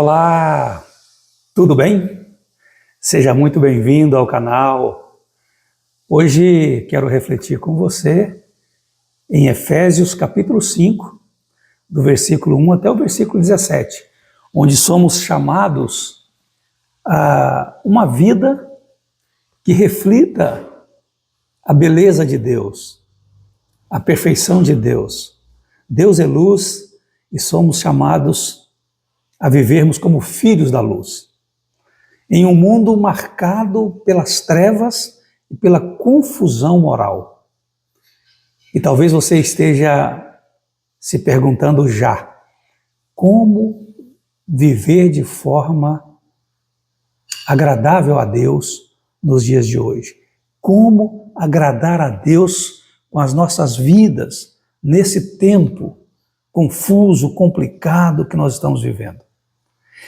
Olá, tudo bem? Seja muito bem-vindo ao canal. Hoje quero refletir com você em Efésios capítulo 5, do versículo 1 até o versículo 17, onde somos chamados a uma vida que reflita a beleza de Deus, a perfeição de Deus. Deus é luz e somos chamados a vivermos como filhos da luz. Em um mundo marcado pelas trevas e pela confusão moral. E talvez você esteja se perguntando já, como viver de forma agradável a Deus nos dias de hoje? Como agradar a Deus com as nossas vidas nesse tempo confuso, complicado que nós estamos vivendo?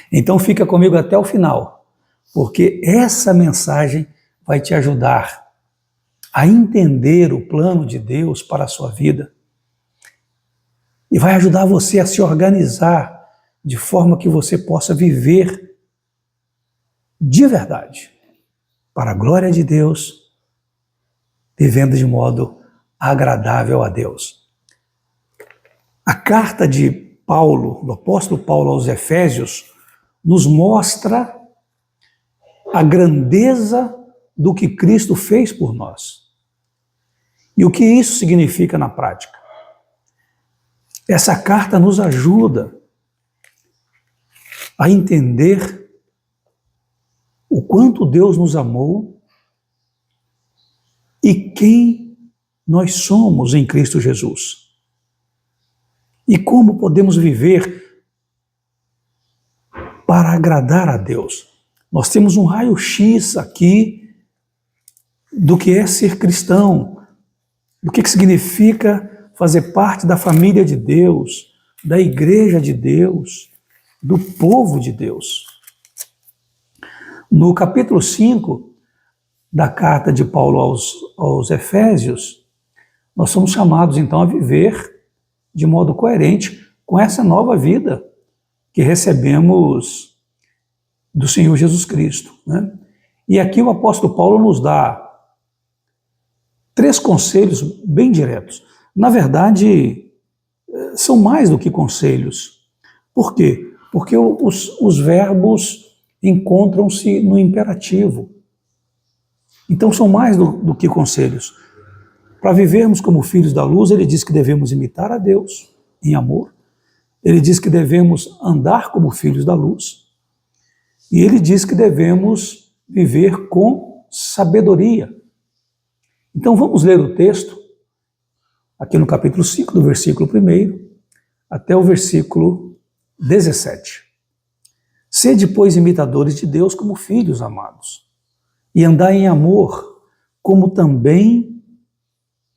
Então fica comigo até o final, porque essa mensagem vai te ajudar a entender o plano de Deus para a sua vida e vai ajudar você a se organizar de forma que você possa viver de verdade, para a glória de Deus, vivendo de modo agradável a Deus. A carta de Paulo, do apóstolo Paulo aos Efésios, nos mostra a grandeza do que Cristo fez por nós. E o que isso significa na prática? Essa carta nos ajuda a entender o quanto Deus nos amou e quem nós somos em Cristo Jesus. E como podemos viver para agradar a Deus. Nós temos um raio-x aqui do que é ser cristão, do que significa fazer parte da família de Deus, da igreja de Deus, do povo de Deus. No capítulo 5 da carta de Paulo aos Efésios, nós somos chamados então a viver de modo coerente com essa nova vida que recebemos do Senhor Jesus Cristo, né? E aqui o apóstolo Paulo nos dá 3 conselhos bem diretos. Na verdade, são mais do que conselhos. Por quê? Porque os verbos encontram-se no imperativo. Então são mais do que conselhos. Para vivermos como filhos da luz, ele diz que devemos imitar a Deus em amor. Ele diz que devemos andar como filhos da luz. E ele diz que devemos viver com sabedoria. Então vamos ler o texto, aqui no capítulo 5, do versículo 1 até o versículo 17. Sede, pois, imitadores de Deus como filhos amados, e andai em amor, como também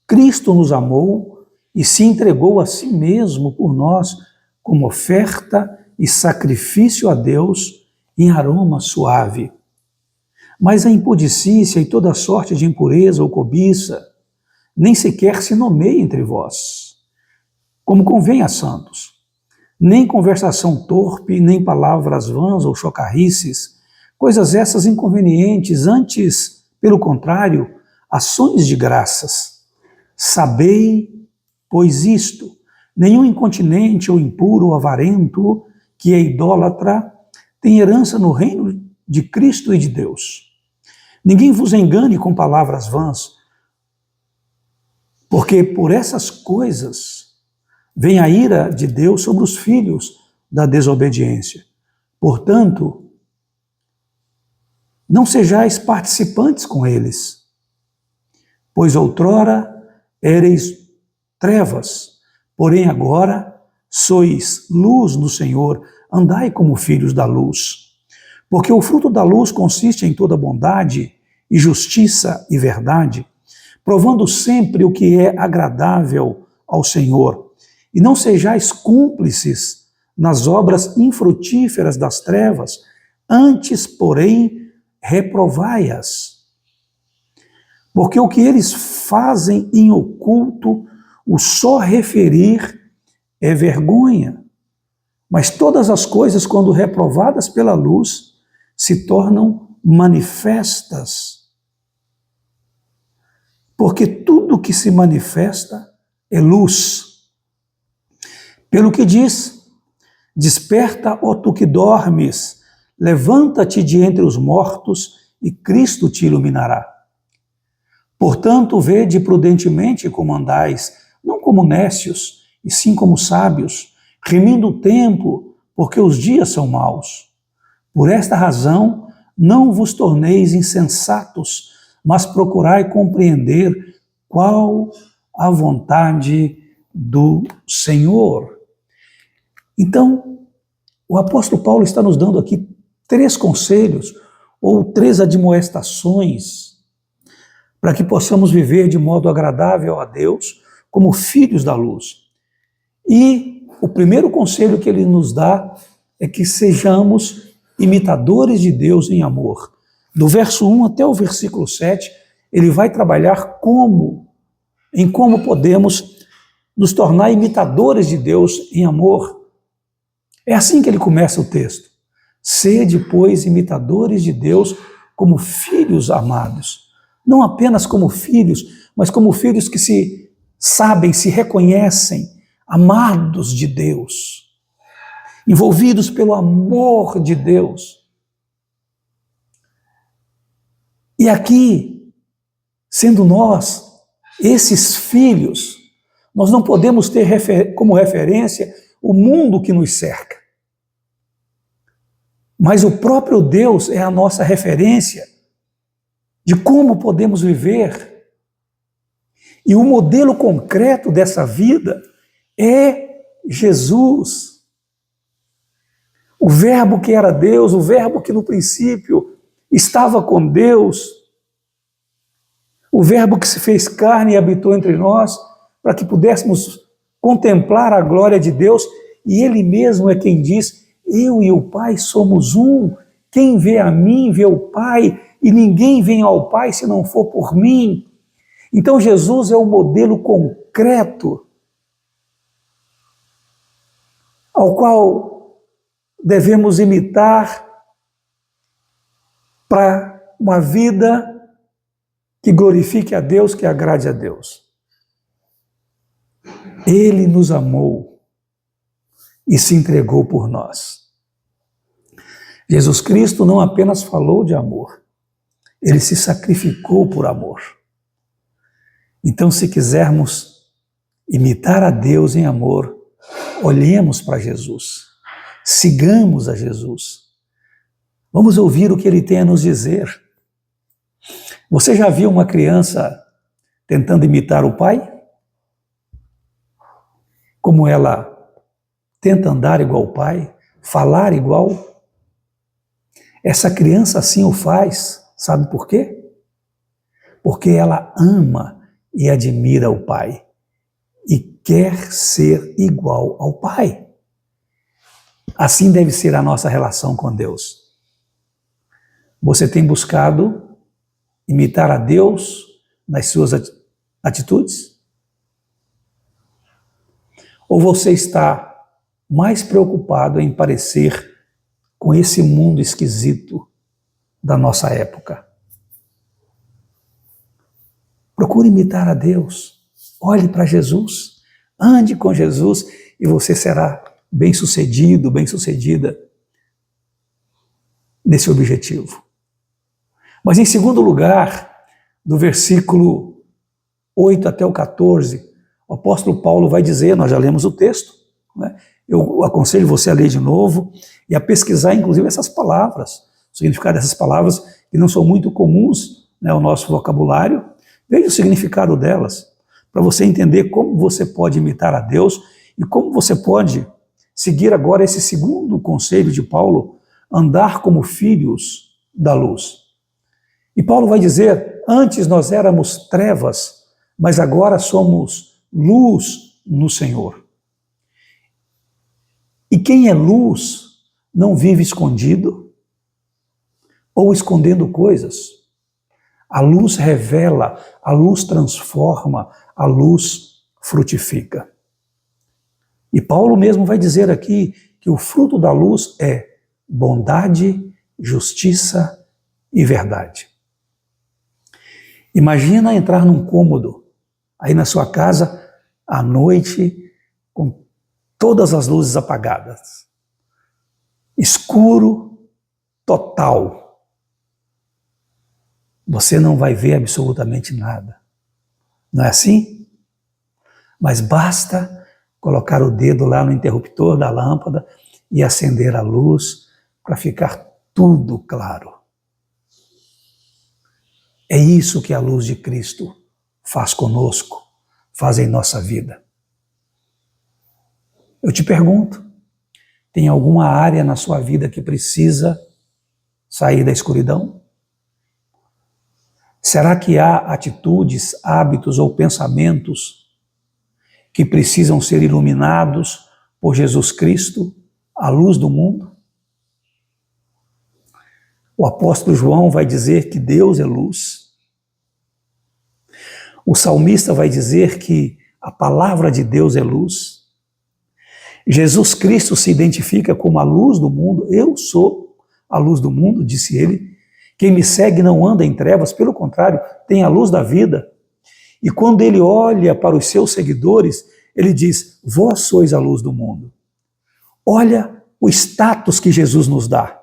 Cristo nos amou e se entregou a si mesmo por nós, como oferta e sacrifício a Deus em aroma suave. Mas a impudicícia e toda sorte de impureza ou cobiça nem sequer se nomeia entre vós, como convém a santos. Nem conversação torpe, nem palavras vãs ou chocarrices, coisas essas inconvenientes, antes, pelo contrário, ações de graças. Sabei, pois isto, nenhum incontinente ou impuro ou avarento, que é idólatra, tem herança no reino de Cristo e de Deus. Ninguém vos engane com palavras vãs, porque por essas coisas vem a ira de Deus sobre os filhos da desobediência. Portanto, não sejais participantes com eles, pois outrora éreis trevas, porém agora sois luz no Senhor, andai como filhos da luz. Porque o fruto da luz consiste em toda bondade e justiça e verdade, provando sempre o que é agradável ao Senhor. E não sejais cúmplices nas obras infrutíferas das trevas, antes, porém, reprovai-as. Porque o que eles fazem em oculto, o só referir é vergonha. Mas todas as coisas, quando reprovadas pela luz, se tornam manifestas. Porque tudo que se manifesta é luz. Pelo que diz: desperta, ó tu que dormes, levanta-te de entre os mortos e Cristo te iluminará. Portanto, vede prudentemente como andais, não como nécios, e sim como sábios, remindo o tempo, porque os dias são maus. Por esta razão, não vos torneis insensatos, mas procurai compreender qual a vontade do Senhor. Então, o apóstolo Paulo está nos dando aqui 3 conselhos, ou 3 admoestações, para que possamos viver de modo agradável a Deus, como filhos da luz. E o primeiro conselho que ele nos dá é que sejamos imitadores de Deus em amor. Do verso 1 até o versículo 7, ele vai trabalhar em como podemos nos tornar imitadores de Deus em amor. É assim que ele começa o texto. Sede, pois, imitadores de Deus como filhos amados. Não apenas como filhos, mas como filhos que se sabem, se reconhecem amados de Deus, envolvidos pelo amor de Deus. E aqui, sendo nós esses filhos, nós não podemos ter como referência o mundo que nos cerca. Mas o próprio Deus é a nossa referência de como podemos viver. E o modelo concreto dessa vida é Jesus. O Verbo que era Deus, o Verbo que no princípio estava com Deus, o Verbo que se fez carne e habitou entre nós, para que pudéssemos contemplar a glória de Deus, e Ele mesmo é quem diz: eu e o Pai somos um, quem vê a mim vê o Pai, e ninguém vem ao Pai se não for por mim. Então Jesus é o modelo concreto ao qual devemos imitar para uma vida que glorifique a Deus, que agrade a Deus. Ele nos amou e se entregou por nós. Jesus Cristo não apenas falou de amor, ele se sacrificou por amor. Então, se quisermos imitar a Deus em amor, olhemos para Jesus, sigamos a Jesus. Vamos ouvir o que ele tem a nos dizer. Você já viu uma criança tentando imitar o pai? Como ela tenta andar igual ao pai, falar igual? Essa criança assim o faz, sabe por quê? Porque ela ama e admira o pai e quer ser igual ao pai. Assim deve ser a nossa relação com Deus. Você tem buscado imitar a Deus nas suas atitudes? Ou você está mais preocupado em parecer com esse mundo esquisito da nossa época? Procure imitar a Deus. Olhe para Jesus. Ande com Jesus e você será bem-sucedido, bem-sucedida nesse objetivo. Mas em segundo lugar, do versículo 8 até o 14, o apóstolo Paulo vai dizer, nós já lemos o texto, né? Eu aconselho você a ler de novo e a pesquisar, inclusive, essas palavras, o significado dessas palavras que não são muito comuns, né, ao nosso vocabulário. Veja o significado delas, para você entender como você pode imitar a Deus e como você pode seguir agora esse segundo conselho de Paulo, andar como filhos da luz. E Paulo vai dizer: antes nós éramos trevas, mas agora somos luz no Senhor. E quem é luz não vive escondido ou escondendo coisas. A luz revela, a luz transforma, a luz frutifica. E Paulo mesmo vai dizer aqui que o fruto da luz é bondade, justiça e verdade. Imagina entrar num cômodo, aí na sua casa, à noite, com todas as luzes apagadas. Escuro total. Você não vai ver absolutamente nada. Não é assim? Mas basta colocar o dedo lá no interruptor da lâmpada e acender a luz para ficar tudo claro. É isso que a luz de Cristo faz conosco, faz em nossa vida. Eu te pergunto, tem alguma área na sua vida que precisa sair da escuridão? Será que há atitudes, hábitos ou pensamentos que precisam ser iluminados por Jesus Cristo, a luz do mundo? O apóstolo João vai dizer que Deus é luz. O salmista vai dizer que a palavra de Deus é luz. Jesus Cristo se identifica como a luz do mundo. Eu sou a luz do mundo, disse ele. Quem me segue não anda em trevas, pelo contrário, tem a luz da vida. E quando ele olha para os seus seguidores, ele diz: vós sois a luz do mundo. Olha o status que Jesus nos dá.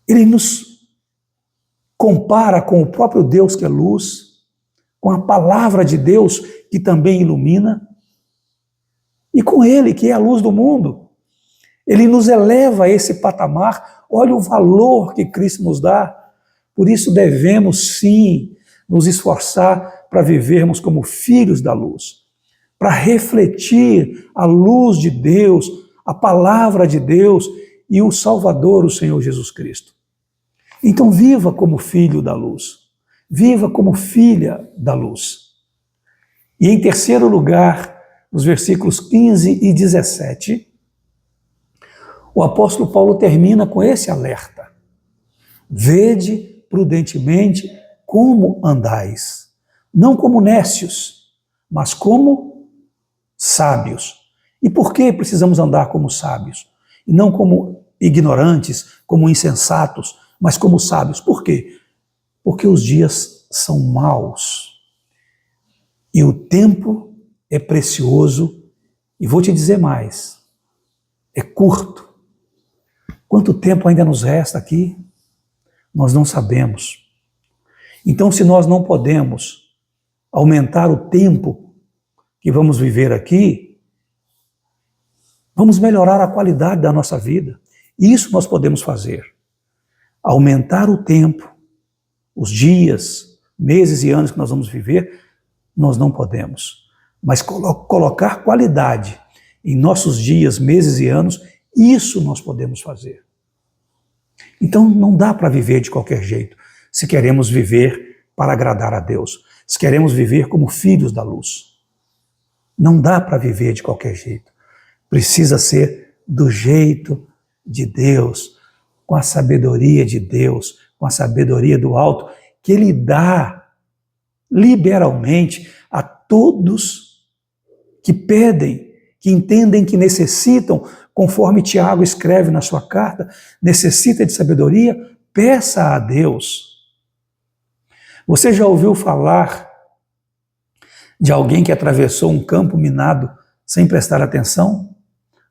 Ele nos compara com o próprio Deus que é luz, com a palavra de Deus que também ilumina, e com ele que é a luz do mundo. Ele nos eleva a esse patamar. Olha o valor que Cristo nos dá. Por isso devemos sim nos esforçar para vivermos como filhos da luz, para refletir a luz de Deus, a palavra de Deus e o Salvador, o Senhor Jesus Cristo. Então viva como filho da luz, viva como filha da luz. E em terceiro lugar, nos versículos 15 e 17, o apóstolo Paulo termina com esse alerta: vede prudentemente como andais, não como nécios, mas como sábios. E por que precisamos andar como sábios? E não como ignorantes, como insensatos, mas como sábios. Por quê? Porque os dias são maus e o tempo é precioso, e vou te dizer mais, é curto. Quanto tempo ainda nos resta aqui? Nós não sabemos. Então, se nós não podemos aumentar o tempo que vamos viver aqui, vamos melhorar a qualidade da nossa vida. Isso nós podemos fazer. Aumentar o tempo, os dias, meses e anos que nós vamos viver, nós não podemos. Mas colocar qualidade em nossos dias, meses e anos, isso nós podemos fazer. Então não dá para viver de qualquer jeito, se queremos viver para agradar a Deus, se queremos viver como filhos da luz. Não dá para viver de qualquer jeito. Precisa ser do jeito de Deus, com a sabedoria de Deus, com a sabedoria do alto, que Ele dá liberalmente a todos que pedem, que entendem que necessitam, conforme Tiago escreve na sua carta, necessita de sabedoria, peça a Deus. Você já ouviu falar de alguém que atravessou um campo minado sem prestar atenção?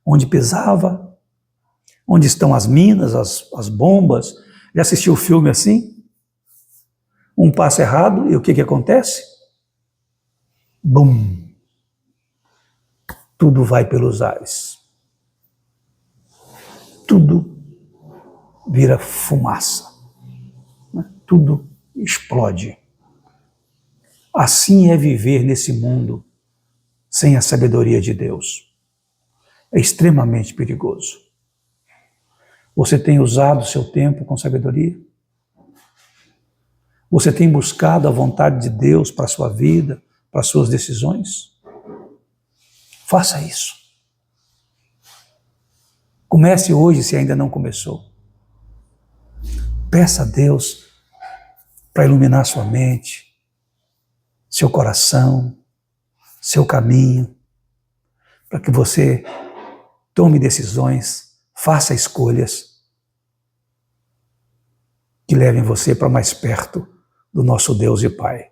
Onde pisava? Onde estão as minas, as bombas? Já assistiu o filme assim? Um passo errado e o que acontece? Bum! Tudo vai pelos ares. Tudo vira fumaça. Tudo explode. Assim é viver nesse mundo sem a sabedoria de Deus. É extremamente perigoso. Você tem usado o seu tempo com sabedoria? Você tem buscado a vontade de Deus para a sua vida, para as suas decisões? Faça isso. Comece hoje, se ainda não começou. Peça a Deus para iluminar sua mente, seu coração, seu caminho, para que você tome decisões, faça escolhas que levem você para mais perto do nosso Deus e Pai.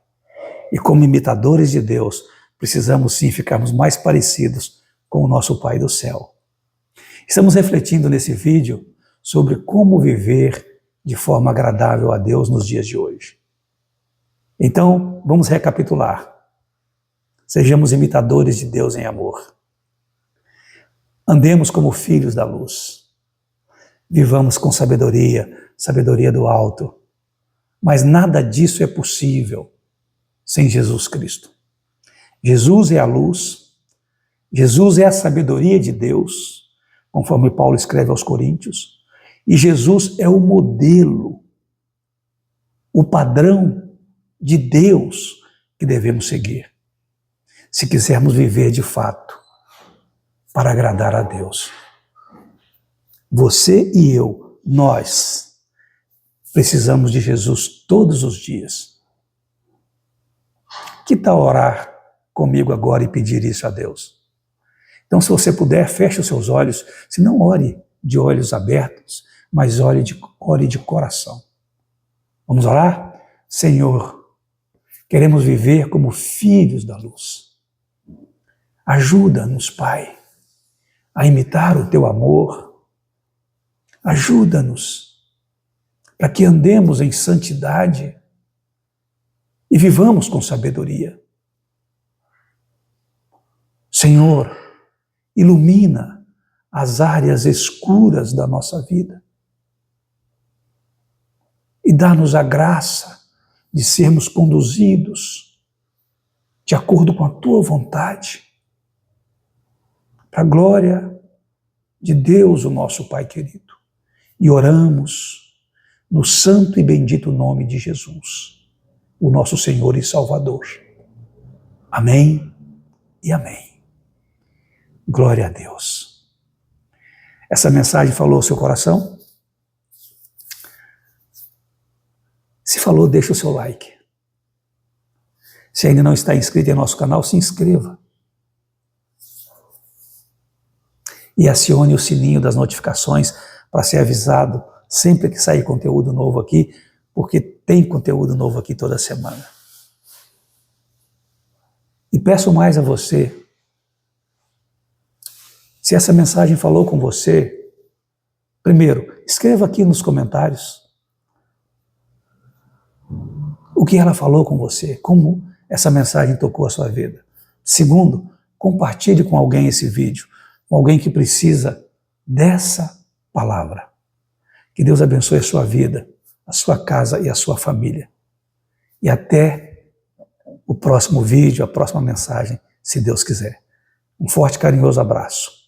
E como imitadores de Deus, precisamos sim ficarmos mais parecidos com o nosso Pai do céu. Estamos refletindo nesse vídeo sobre como viver de forma agradável a Deus nos dias de hoje. Então, vamos recapitular. Sejamos imitadores de Deus em amor. Andemos como filhos da luz. Vivamos com sabedoria, sabedoria do alto. Mas nada disso é possível sem Jesus Cristo. Jesus é a luz, Jesus é a sabedoria de Deus, conforme Paulo escreve aos Coríntios, e Jesus é o modelo, o padrão de Deus que devemos seguir, se quisermos viver de fato para agradar a Deus. Você e eu, nós, precisamos de Jesus todos os dias. Que tal orar comigo agora e pedir isso a Deus? Então, se você puder, feche os seus olhos. Se não, ore de olhos abertos, mas ore de coração. Vamos orar? Senhor, queremos viver como filhos da luz. Ajuda-nos, Pai, a imitar o Teu amor. Ajuda-nos para que andemos em santidade e vivamos com sabedoria. Senhor, ilumina as áreas escuras da nossa vida e dá-nos a graça de sermos conduzidos de acordo com a Tua vontade, para a glória de Deus, o nosso Pai querido. E oramos no santo e bendito nome de Jesus, o nosso Senhor e Salvador. Amém e amém. Glória a Deus. Essa mensagem falou ao seu coração? Se falou, deixa o seu like. Se ainda não está inscrito em nosso canal, se inscreva. E acione o sininho das notificações para ser avisado sempre que sair conteúdo novo aqui, porque tem conteúdo novo aqui toda semana. E peço mais a você, se essa mensagem falou com você, primeiro, escreva aqui nos comentários o que ela falou com você, como essa mensagem tocou a sua vida. Segundo, compartilhe com alguém esse vídeo, com alguém que precisa dessa palavra. Que Deus abençoe a sua vida, a sua casa e a sua família. E até o próximo vídeo, a próxima mensagem, se Deus quiser. Um forte e carinhoso abraço.